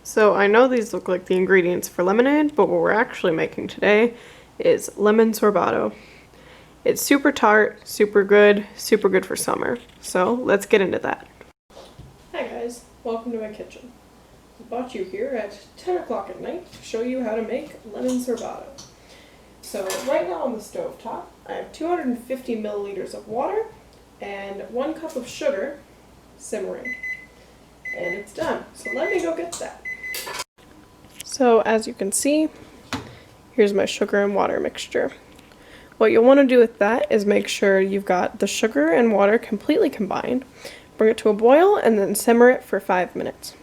So I know these look like the ingredients for lemonade, but what we're actually making today is lemon sorbetto. It's super tart, super good for summer. So let's get into that. Hi guys, welcome to my kitchen. I brought you here at 10 o'clock at night to show you how to make lemon sorbetto. So right now on the stove top, I have 250 milliliters of water and 1 cup of sugar simmering. And it's done. So let me go get that. So as you can see, here's my sugar and water mixture. What you'll want to do with that is make sure you've got the sugar and water completely combined, bring it to a boil, and then simmer it for 5 minutes.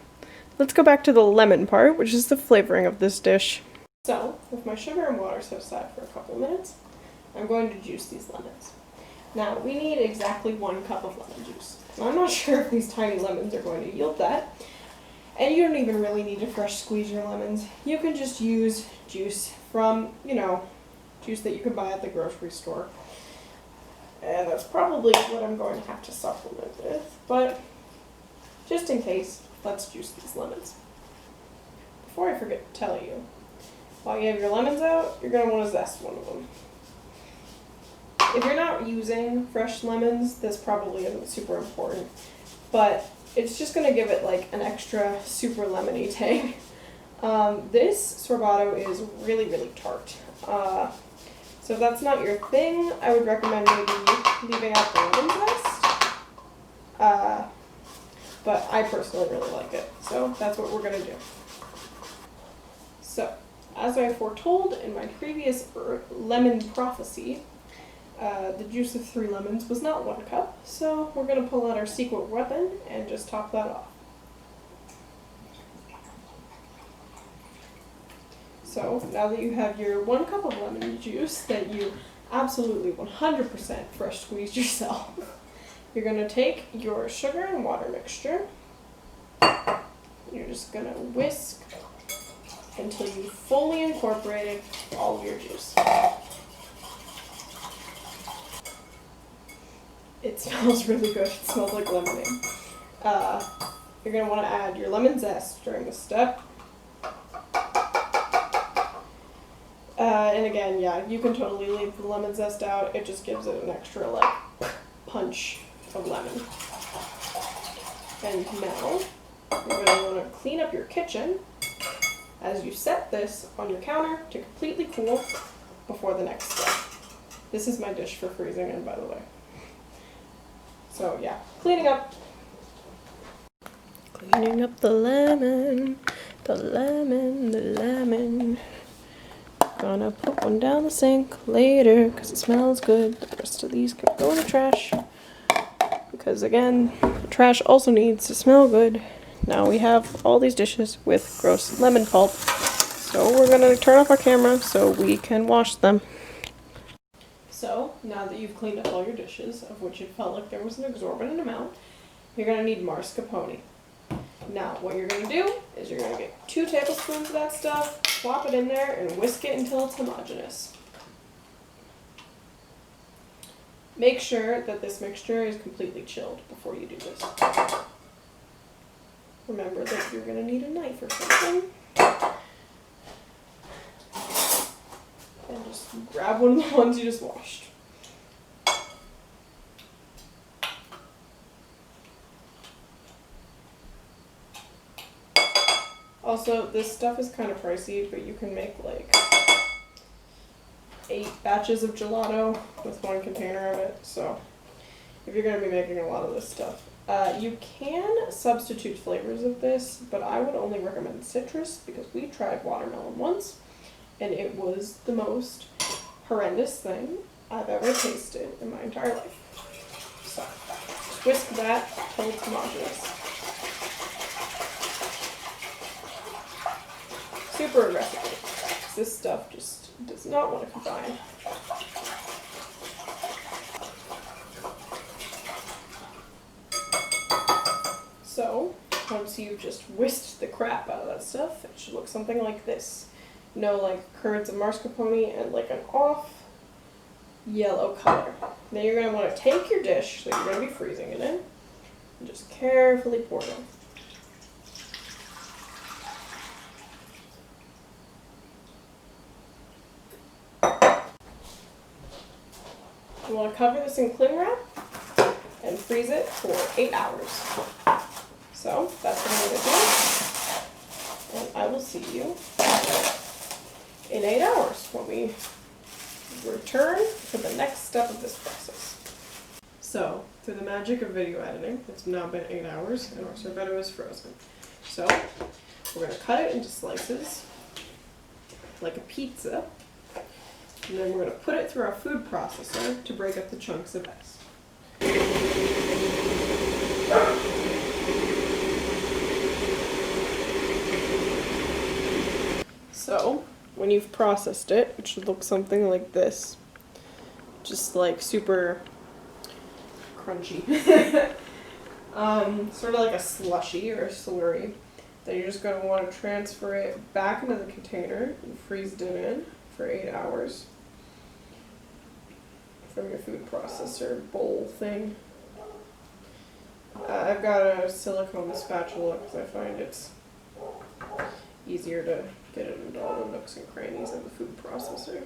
Let's go back to the lemon part, which is the flavoring of this dish. So, with my sugar and water set aside for a couple of minutes, I'm going to juice these lemons. Now, we need exactly 1 cup of lemon juice. I'm not sure if these tiny lemons are going to yield that. And you don't even really need to fresh squeeze your lemons. You can just use juice from, juice that you can buy at the grocery store. And that's probably what I'm going to have to supplement with. But just in case, let's juice these lemons. Before I forget to tell you, while you have your lemons out, you're going to want to zest one of them. If you're not using fresh lemons, this probably isn't super important. But it's just going to give it like an extra super lemony tang. This sorbetto is really tart. So if that's not your thing, I would recommend maybe leaving out the lemon zest. But I personally really like it, so that's what we're going to do. So, as I foretold in my previous lemon prophecy, the juice of 3 lemons was not 1 cup, so we're going to pull out our secret weapon and just top that off. So now that you have your 1 cup of lemon juice that you absolutely 100% fresh squeezed yourself, you're going to take your sugar and water mixture. You're just going to whisk until you've fully incorporated all of your juice. It smells really good. It smells like lemonade. You're going to want to add your lemon zest during this step. And again, yeah, you can totally leave the lemon zest out. It just gives it an extra, punch of lemon. And now, you're going to want to clean up your kitchen as you set this on your counter to completely cool before the next step. This is my dish for freezing in, by the way. So yeah, cleaning up. Cleaning up the lemon. Gonna put one down the sink later because it smells good. The rest of these can go in the trash. Because again, the trash also needs to smell good. Now we have all these dishes with gross lemon pulp. So we're gonna turn off our camera so we can wash them. So, now that you've cleaned up all your dishes, of which it felt like there was an exorbitant amount, you're going to need mascarpone. Now, what you're going to do is you're going to get 2 tablespoons of that stuff, swap it in there, and whisk it until it's homogeneous. Make sure that this mixture is completely chilled before you do this. Remember that you're going to need a knife or something. And just grab one of the ones you just washed. Also, this stuff is kind of pricey, but you can make 8 batches of gelato with 1 container of it. So, if you're going to be making a lot of this stuff. You can substitute flavors of this, but I would only recommend citrus because we tried watermelon once. And it was the most horrendous thing I've ever tasted in my entire life. So, just whisk that until it's homogeneous. Super aggressively. This stuff just does not want to combine. So, once you've just whisked the crap out of that stuff, it should look something like this. No curds of mascarpone and an off yellow color. Then you're going to want to take your dish that you're going to be freezing it in and just carefully pour it in. You want to cover this in cling wrap and freeze it for 8 hours. So that's what I'm going to do. And I will see you in 8 hours when we return for the next step of this process. So, through the magic of video editing, it's now been 8 hours and our sorbetto is frozen. So, we're going to cut it into slices like a pizza. And then we're going to put it through our food processor to break up the chunks of zest. So, when you've processed it, it should look something like this. Just like super crunchy. Sort of like a slushie or a slurry. Then you're just going to want to transfer it back into the container and freeze it in for 8 hours from your food processor bowl thing. I've got a silicone spatula because I find it's easier to get it into all the nooks and crannies of the food processor.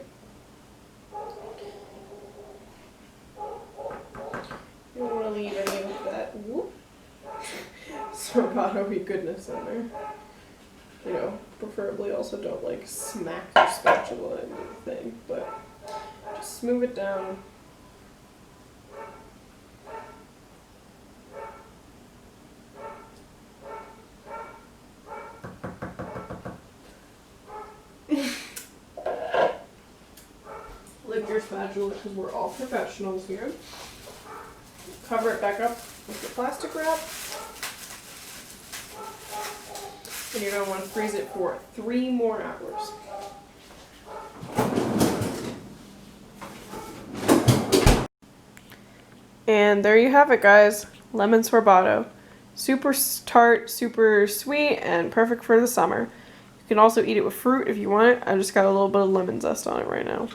You don't want to leave any of that sorbetto-y goodness in there. You know, preferably also don't like smack your spatula into the thing, but just smooth it down. Lick your spatula because we're all professionals here. Cover it back up with the plastic wrap. And you're going to want to freeze it for 3 more hours. And there you have it, guys. Lemon sorbetto. Super tart, super sweet, and perfect for the summer. You can also eat it with fruit if you want it. I just got a little bit of lemon zest on it right now.